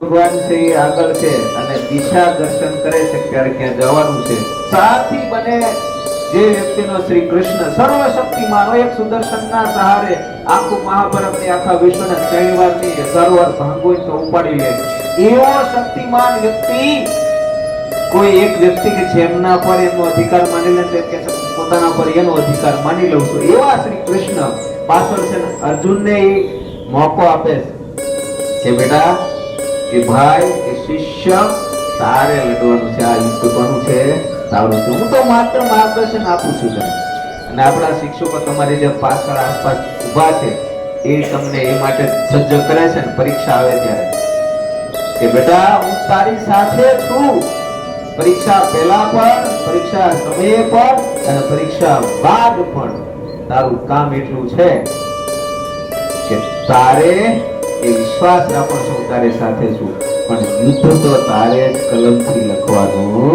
ભગવાન છે એ આગળ છે અને દિશા દર્શન કરે છે ત્યારે ક્યાં જવાનું છે. સાથી બને જે વ્યક્તિનો શ્રી કૃષ્ણ સર્વશક્તિમાન એક સુદર્શનના સહારે આખું મહાભારતની આખા વિશ્વને ત્રણવારની સર્વર ભાંગોય તો ઉપાડી લે એવો શક્તિમાન વ્યક્તિ કોઈ એક વ્યક્તિ કે જેમના પર એનો અધિકાર માની લે તેમ કે પોતાના પર એનો અધિકાર માની લઉં છું એવા શ્રી કૃષ્ણ પાછળ છે ને અર્જુનને એ મોકો આપે કે બેટા કે ભાઈ કે શિષ્ય તારે લડવાનું છે, આ યુદ્ધ કોનું છે? તારું છે. હું તો માત્ર માર્ગદર્શન આપું છું તમને અને આપણા શિક્ષકો તમારી જે પાછળ આસપાસ ઊભા છે એ તમને એ માટે સજ્જ કરે છે ને પરીક્ષા આવે ત્યારે કે બેટા હું તારી સાથે છું. પરીક્ષા પહેલા પણ, પરીક્ષા સમયે પણ અને પરીક્ષા બાદ પણ તારું કામ એટલું છે કે તારે એ વિશ્વાસ રાખો છો તારે સાથે છું પણ યુદ્ધ તો તારે જ કલમથી લખવાનું